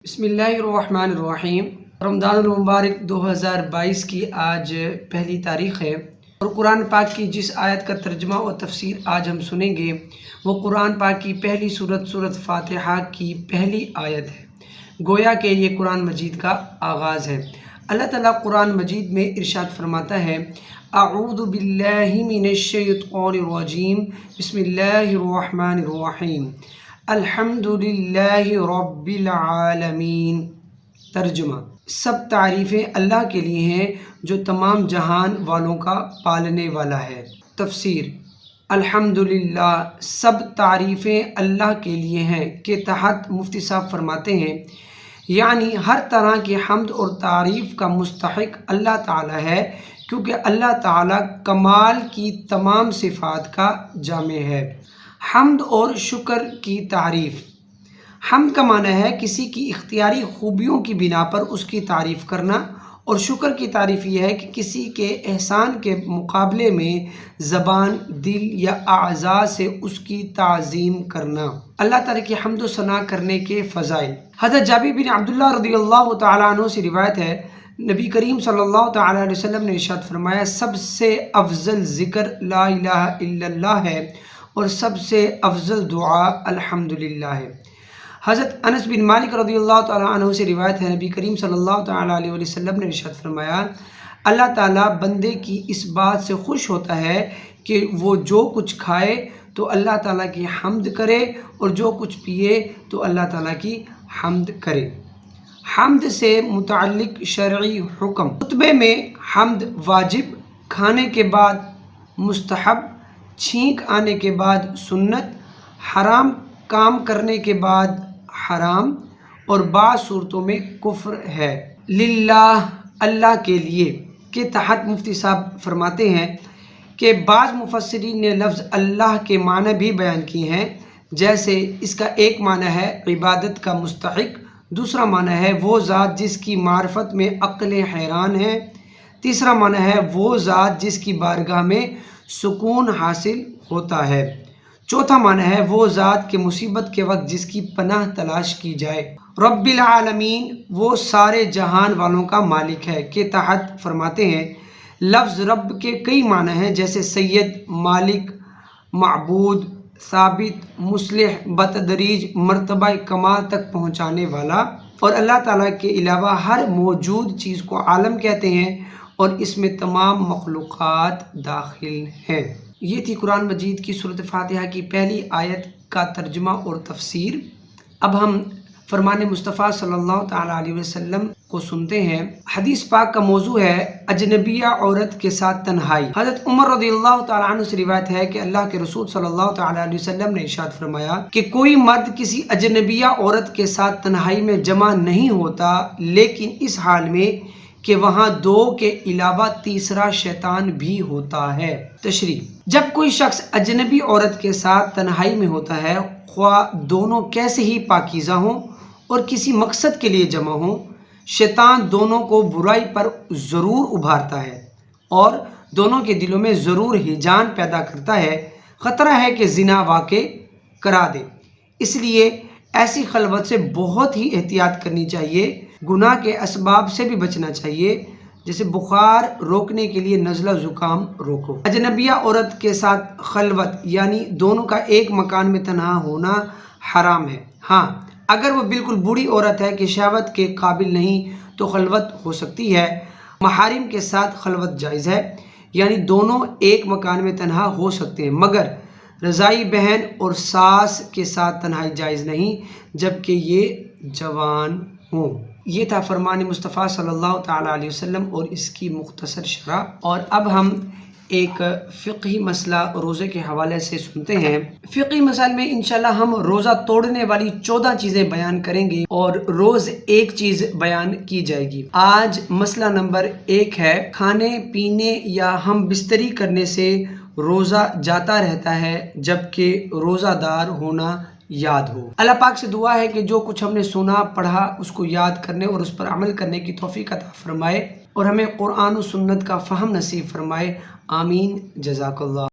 بسم اللہ الرحمن الرحیم۔ رمضان المبارک 2022 کی آج پہلی تاریخ ہے اور قرآن پاک کی جس آیت کا ترجمہ اور تفسیر آج ہم سنیں گے وہ قرآن پاک کی پہلی سورت فاتحہ کی پہلی آیت ہے، گویا کہ یہ قرآن مجید کا آغاز ہے۔ اللہ تعالیٰ قرآن مجید میں ارشاد فرماتا ہے، اعوذ باللہ من الشیطان الرجیم، بسم اللہ الرحمن الرحیم، الحمد للہ رب العالمین۔ ترجمہ: سب تعریفیں اللہ کے لیے ہیں جو تمام جہان والوں کا پالنے والا ہے۔ تفسیر: الحمدللہ، سب تعریفیں اللہ کے لیے ہیں کے تحت مفتی صاحب فرماتے ہیں یعنی ہر طرح کی حمد اور تعریف کا مستحق اللہ تعالیٰ ہے، کیونکہ اللہ تعالیٰ کمال کی تمام صفات کا جامع ہے۔ حمد اور شکر کی تعریف۔ حمد کا معنی ہے کسی کی اختیاری خوبیوں کی بنا پر اس کی تعریف کرنا، اور شکر کی تعریف یہ ہے کہ کسی کے احسان کے مقابلے میں زبان، دل یا اعضاء سے اس کی تعظیم کرنا۔ اللہ تعالیٰ کی حمد و ثنا کرنے کے فضائل۔ حضرت جابر بن عبداللہ رضی اللہ تعالیٰ عنہ سے روایت ہے، نبی کریم صلی اللہ تعالیٰ علیہ وسلم نے ارشاد فرمایا، سب سے افضل ذکر لا الہ الا اللہ ہے اور سب سے افضل دعا الحمدللہ ہے۔ حضرت انس بن مالک رضی اللہ تعالیٰ عنہ سے روایت ہے، نبی کریم صلی اللہ تعالیٰ علیہ وسلم نے ارشاد فرمایا، اللہ تعالیٰ بندے کی اس بات سے خوش ہوتا ہے کہ وہ جو کچھ کھائے تو اللہ تعالیٰ کی حمد کرے اور جو کچھ پیے تو اللہ تعالیٰ کی حمد کرے۔ حمد سے متعلق شرعی حکم۔ خطبے میں حمد واجب، کھانے کے بعد مستحب، چھینک آنے کے بعد سنت، حرام کام کرنے کے بعد حرام، اور بعض صورتوں میں کفر ہے۔ للہ، اللہ کے لیے کے تحت مفتی صاحب فرماتے ہیں کہ بعض مفسرین نے لفظ اللہ کے معنی بھی بیان کیے ہیں، جیسے اس کا ایک معنی ہے عبادت کا مستحق، دوسرا معنی ہے وہ ذات جس کی معرفت میں عقلیں حیران ہیں، تیسرا معنی ہے وہ ذات جس کی بارگاہ میں سکون حاصل ہوتا ہے، چوتھا معنی ہے وہ ذات کے مصیبت کے وقت جس کی پناہ تلاش کی جائے۔ رب العالمین، وہ سارے جہان والوں کا مالک ہے کے تحت فرماتے ہیں، لفظ رب کے کئی معنی ہیں، جیسے سید، مالک، معبود، ثابت، مصلح، بتدریج مرتبہ کمال تک پہنچانے والا، اور اللہ تعالیٰ کے علاوہ ہر موجود چیز کو عالم کہتے ہیں اور اس میں تمام مخلوقات داخل ہیں۔ یہ تھی قرآن مجید کی سورۃ فاتحہ کی پہلی آیت کا ترجمہ اور تفسیر۔ اب ہم فرمان مصطفیٰ صلی اللہ تعالیٰ علیہ وسلم کو سنتے ہیں۔ حدیث پاک کا موضوع ہے اجنبیہ عورت کے ساتھ تنہائی۔ حضرت عمر رضی اللہ تعالیٰ عنہ سے روایت ہے کہ اللہ کے رسول صلی اللہ تعالیٰ علیہ وسلم نے ارشاد فرمایا کہ کوئی مرد کسی اجنبیہ عورت کے ساتھ تنہائی میں جمع نہیں ہوتا، لیکن اس حال میں کہ وہاں دو کے علاوہ تیسرا شیطان بھی ہوتا ہے۔ تشریح: جب کوئی شخص اجنبی عورت کے ساتھ تنہائی میں ہوتا ہے، خواہ دونوں کیسے ہی پاکیزہ ہوں اور کسی مقصد کے لیے جمع ہوں، شیطان دونوں کو برائی پر ضرور ابھارتا ہے اور دونوں کے دلوں میں ضرور ہیجان پیدا کرتا ہے، خطرہ ہے کہ زنا واقع کرا دے۔ اس لیے ایسی خلوت سے بہت ہی احتیاط کرنی چاہیے۔ گناہ کے اسباب سے بھی بچنا چاہیے، جیسے بخار روکنے کے لیے نزلہ زکام روکو۔ اجنبیہ عورت کے ساتھ خلوت یعنی دونوں کا ایک مکان میں تنہا ہونا حرام ہے۔ ہاں، اگر وہ بالکل بوڑھی عورت ہے کہ شہوت کے قابل نہیں تو خلوت ہو سکتی ہے۔ محارم کے ساتھ خلوت جائز ہے، یعنی دونوں ایک مکان میں تنہا ہو سکتے ہیں، مگر رضائی بہن اور ساس کے ساتھ تنہائی جائز نہیں جبکہ یہ جوان ہوں۔ یہ تھا فرمان مصطفیٰ صلی اللہ تعالیٰ علیہ وسلم اور اس کی مختصر شرح۔ اور اب ہم ایک فقہی مسئلہ روزے کے حوالے سے سنتے ہیں۔ فقہی مسائل میں انشاءاللہ ہم روزہ توڑنے والی 14 چیزیں بیان کریں گے اور روز ایک چیز بیان کی جائے گی۔ آج مسئلہ نمبر 1 ہے، کھانے پینے یا ہم بستری کرنے سے روزہ جاتا رہتا ہے جبکہ روزہ دار ہونا یاد ہو۔ اللہ پاک سے دعا ہے کہ جو کچھ ہم نے سنا پڑھا اس کو یاد کرنے اور اس پر عمل کرنے کی توفیق عطا فرمائے اور ہمیں قرآن و سنت کا فہم نصیب فرمائے۔ آمین۔ جزاک اللہ۔